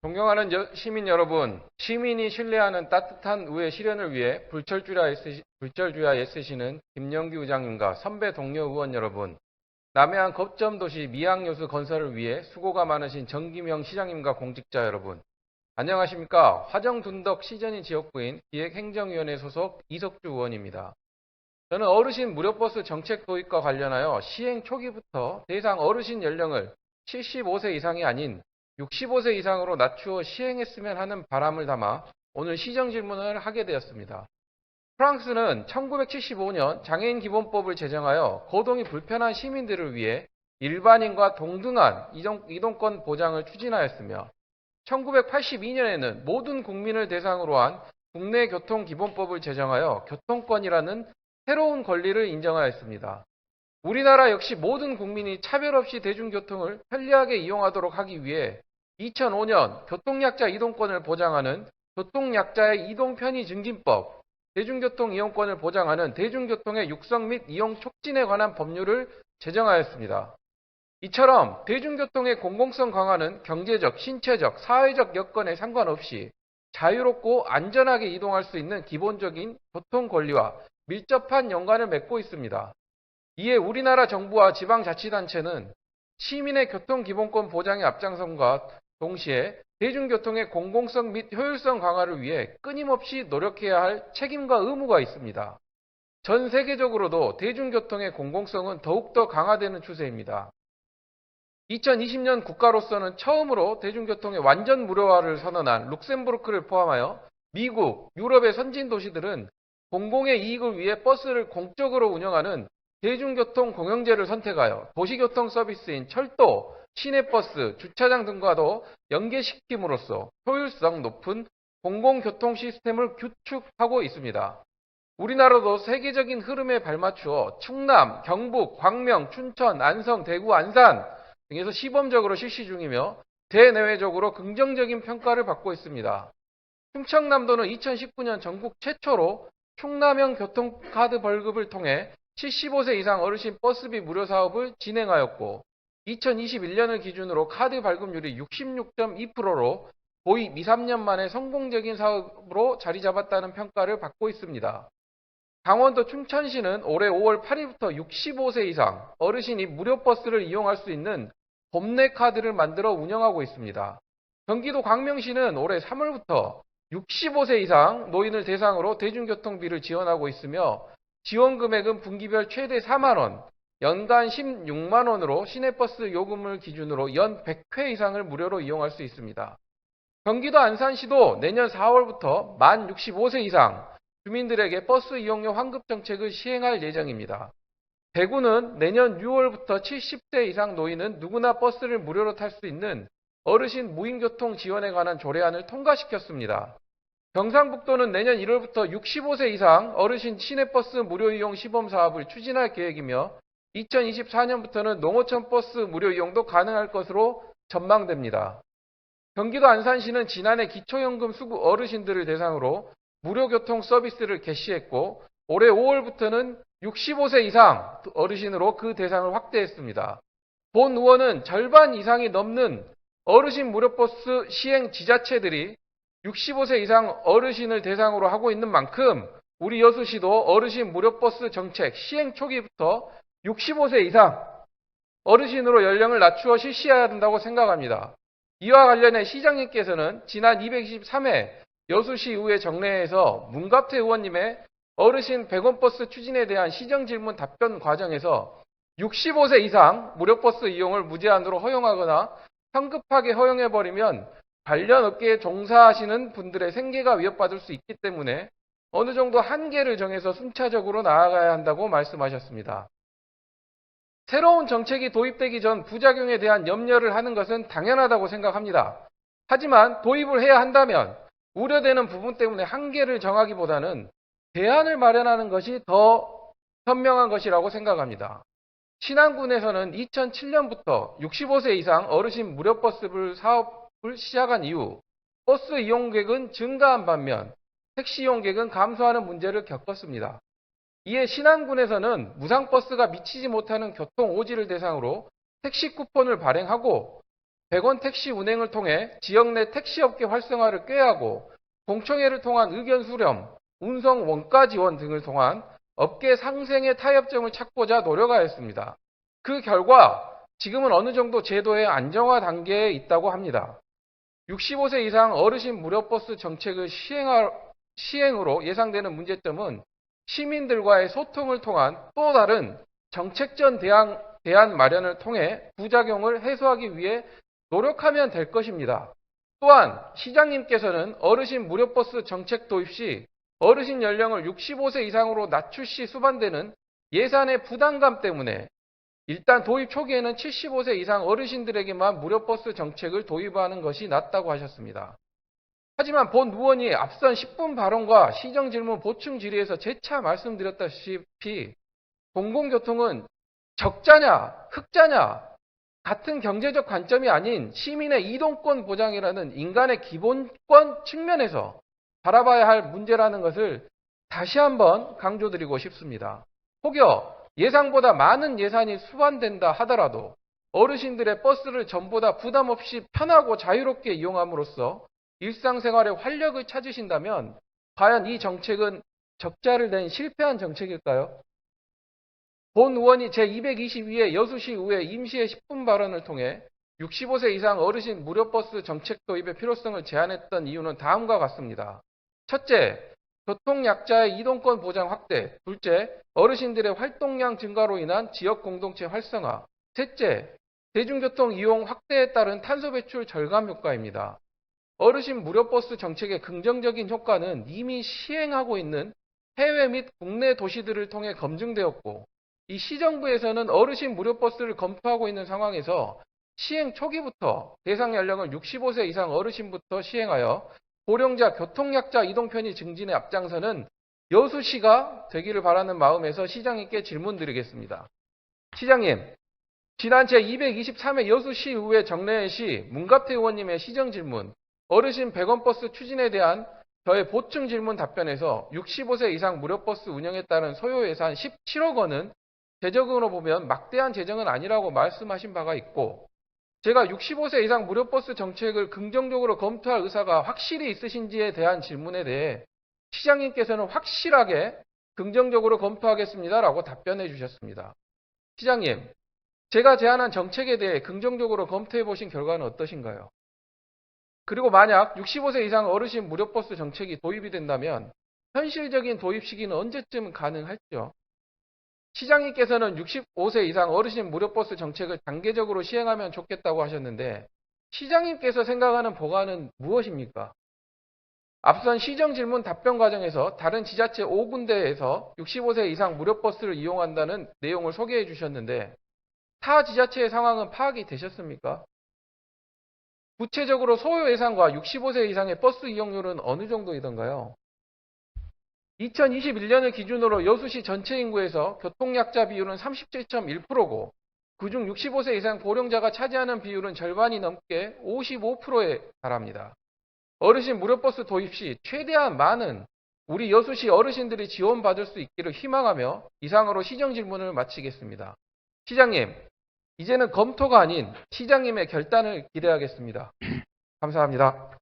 존경하는 시민 여러분, 시민이 신뢰하는 따뜻한 의회 실현을 위해 불철주야 애쓰시는 김영규 의장님과 선배 동료 의원 여러분, 남해안 거점도시 미항여수 건설을 위해 수고가 많으신 정기명 시장님과 공직자 여러분, 안녕하십니까? 화정둔덕 시전이 지역구인 기획행정위원회 소속 이석주 의원입니다. 저는 어르신 무료버스 정책 도입과 관련하여 시행 초기부터 대상 어르신 연령을 75세 이상이 아닌 65세 이상으로 낮추어 시행했으면 하는 바람을 담아 오늘 시정 질문을 하게 되었습니다. 프랑스는 1975년 장애인 기본법을 제정하여 거동이 불편한 시민들을 위해 일반인과 동등한 이동권 보장을 추진하였으며 1982년에는 모든 국민을 대상으로 한 국내 교통기본법을 제정하여 교통권이라는 새로운 권리를 인정하였습니다. 우리나라 역시 모든 국민이 차별 없이 대중교통을 편리하게 이용하도록 하기 위해 2005년 교통약자 이동권을 보장하는 교통약자의 이동편의 증진법, 대중교통 이용권을 보장하는 대중교통의 육성 및 이용 촉진에 관한 법률을 제정하였습니다. 이처럼 대중교통의 공공성 강화는 경제적, 신체적, 사회적 여건에 상관없이 자유롭고 안전하게 이동할 수 있는 기본적인 교통 권리와 밀접한 연관을 맺고 있습니다. 이에 우리나라 정부와 지방자치단체는 시민의 교통기본권 보장의 앞장섬과 동시에 대중교통의 공공성 및 효율성 강화를 위해 끊임없이 노력해야 할 책임과 의무가 있습니다. 전 세계적으로도 대중교통의 공공성은 더욱더 강화되는 추세입니다. 2020년 국가로서는 처음으로 대중교통의 완전 무료화를 선언한 룩셈부르크를 포함하여 미국, 유럽의 선진 도시들은 공공의 이익을 위해 버스를 공적으로 운영하는 대중교통 공영제를 선택하여 도시교통 서비스인 철도, 시내버스, 주차장 등과도 연계시킴으로써 효율성 높은 공공교통 시스템을 구축하고 있습니다. 우리나라도 세계적인 흐름에 발맞추어 충남, 경북, 광명, 춘천, 안성, 대구, 안산 등에서 시범적으로 실시 중이며 대내외적으로 긍정적인 평가를 받고 있습니다. 충청남도는 2019년 전국 최초로 충남형 교통카드 발급을 통해 75세 이상 어르신 버스비 무료 사업을 진행하였고 2021년을 기준으로 카드 발급률이 66.2%로 거의 2, 3년 만에 성공적인 사업으로 자리 잡았다는 평가를 받고 있습니다. 강원도 춘천시는 올해 5월 8일부터 65세 이상 어르신이 무료 버스를 이용할 수 있는 봄내 카드를 만들어 운영하고 있습니다. 경기도 광명시는 올해 3월부터 65세 이상 노인을 대상으로 대중교통비를 지원하고 있으며 지원 금액은 분기별 최대 4만원, 연간 16만원으로 시내버스 요금을 기준으로 연 100회 이상을 무료로 이용할 수 있습니다. 경기도 안산시도 내년 4월부터 만 65세 이상 주민들에게 버스 이용료 환급 정책을 시행할 예정입니다. 대구는 내년 6월부터 70세 이상 노인은 누구나 버스를 무료로 탈 수 있는 어르신 무임교통 지원에 관한 조례안을 통과시켰습니다. 경상북도는 내년 1월부터 65세 이상 어르신 시내버스 무료 이용 시범 사업을 추진할 계획이며 2024년부터는 농어촌 버스 무료 이용도 가능할 것으로 전망됩니다. 경기도 안산시는 지난해 기초연금 수급 어르신들을 대상으로 무료 교통 서비스를 개시했고 올해 5월부터는 65세 이상 어르신으로 그 대상을 확대했습니다. 본 의원은 절반 이상이 넘는 어르신 무료버스 시행 지자체들이 65세 이상 어르신을 대상으로 하고 있는 만큼 우리 여수시도 어르신 무료버스 정책 시행 초기부터 65세 이상 어르신으로 연령을 낮추어 실시해야 된다고 생각합니다. 이와 관련해 시장님께서는 지난 223회 여수시의회 정례에서 문갑태 의원님의 어르신 100원 버스 추진에 대한 시정질문 답변 과정에서 65세 이상 무료버스 이용을 무제한으로 허용하거나 성급하게 허용해버리면 관련 업계에 종사하시는 분들의 생계가 위협받을 수 있기 때문에 어느 정도 한계를 정해서 순차적으로 나아가야 한다고 말씀하셨습니다. 새로운 정책이 도입되기 전 부작용에 대한 염려를 하는 것은 당연하다고 생각합니다. 하지만 도입을 해야 한다면 우려되는 부분 때문에 한계를 정하기보다는 대안을 마련하는 것이 더 현명한 것이라고 생각합니다. 신안군에서는 2007년부터 65세 이상 어르신 무료버스 사업을 시작한 이후 버스 이용객은 증가한 반면 택시 이용객은 감소하는 문제를 겪었습니다. 이에 신안군에서는 무상버스가 미치지 못하는 교통 오지를 대상으로 택시 쿠폰을 발행하고 100원 택시 운행을 통해 지역 내 택시업계 활성화를 꾀하고 공청회를 통한 의견 수렴, 운송 원가 지원 등을 통한 업계 상생의 타협점을 찾고자 노력하였습니다. 그 결과 지금은 어느 정도 제도의 안정화 단계에 있다고 합니다. 65세 이상 어르신 무료버스 정책을 시행으로 예상되는 문제점은 시민들과의 소통을 통한 또 다른 정책적 대안 마련을 통해 부작용을 해소하기 위해 노력하면 될 것입니다. 또한 시장님께서는 어르신 무료버스 정책 도입 시 어르신 연령을 65세 이상으로 낮출 시 수반되는 예산의 부담감 때문에 일단 도입 초기에는 75세 이상 어르신들에게만 무료버스 정책을 도입하는 것이 낫다고 하셨습니다. 하지만 본 의원이 앞선 10분 발언과 시정질문 보충 질의에서 재차 말씀드렸다시피 공공교통은 적자냐 흑자냐 같은 경제적 관점이 아닌 시민의 이동권 보장이라는 인간의 기본권 측면에서 바라봐야 할 문제라는 것을 다시 한번 강조드리고 싶습니다. 혹여 예상보다 많은 예산이 수반된다 하더라도 어르신들의 버스를 전보다 부담 없이 편하고 자유롭게 이용함으로써 일상생활에 활력을 찾으신다면 과연 이 정책은 적자를 낸 실패한 정책일까요? 본 의원이 제222회 여수시 의회 임시회 10분 발언을 통해 65세 이상 어르신 무료버스 정책 도입의 필요성을 제안했던 이유는 다음과 같습니다. 첫째, 교통약자의 이동권 보장 확대. 둘째, 어르신들의 활동량 증가로 인한 지역 공동체 활성화. 셋째, 대중교통 이용 확대에 따른 탄소 배출 절감 효과입니다. 어르신 무료버스 정책의 긍정적인 효과는 이미 시행하고 있는 해외 및 국내 도시들을 통해 검증되었고 이 시정부에서는 어르신 무료버스를 검토하고 있는 상황에서 시행 초기부터 대상 연령을 65세 이상 어르신부터 시행하여 고령자, 교통약자 이동 편의 증진에 앞장서는 여수시가 되기를 바라는 마음에서 시장님께 질문드리겠습니다. 시장님, 지난 제223회 여수시의회 정례회 시 문갑태 의원님의 시정질문 어르신 100원 버스 추진에 대한 저의 보충 질문 답변에서 65세 이상 무료버스 운영에 따른 소요 예산 17억 원은 재정으로 보면 막대한 재정은 아니라고 말씀하신 바가 있고 제가 65세 이상 무료버스 정책을 긍정적으로 검토할 의사가 확실히 있으신지에 대한 질문에 대해 시장님께서는 확실하게 긍정적으로 검토하겠습니다라고 답변해 주셨습니다. 시장님, 제가 제안한 정책에 대해 긍정적으로 검토해 보신 결과는 어떠신가요? 그리고 만약 65세 이상 어르신 무료버스 정책이 도입이 된다면 현실적인 도입 시기는 언제쯤 가능할지요? 시장님께서는 65세 이상 어르신 무료버스 정책을 단계적으로 시행하면 좋겠다고 하셨는데 시장님께서 생각하는 보관은 무엇입니까? 앞선 시정질문 답변 과정에서 다른 지자체 5군데에서 65세 이상 무료버스를 이용한다는 내용을 소개해 주셨는데 타 지자체의 상황은 파악이 되셨습니까? 구체적으로 소요 예산과 65세 이상의 버스 이용률은 어느 정도이던가요? 2021년을 기준으로 여수시 전체 인구에서 교통약자 비율은 37.1%고 그중 65세 이상 고령자가 차지하는 비율은 절반이 넘게 55%에 달합니다. 어르신 무료버스 도입 시 최대한 많은 우리 여수시 어르신들이 지원받을 수 있기를 희망하며 이상으로 시정 질문을 마치겠습니다. 시장님, 이제는 검토가 아닌 시장님의 결단을 기대하겠습니다. 감사합니다.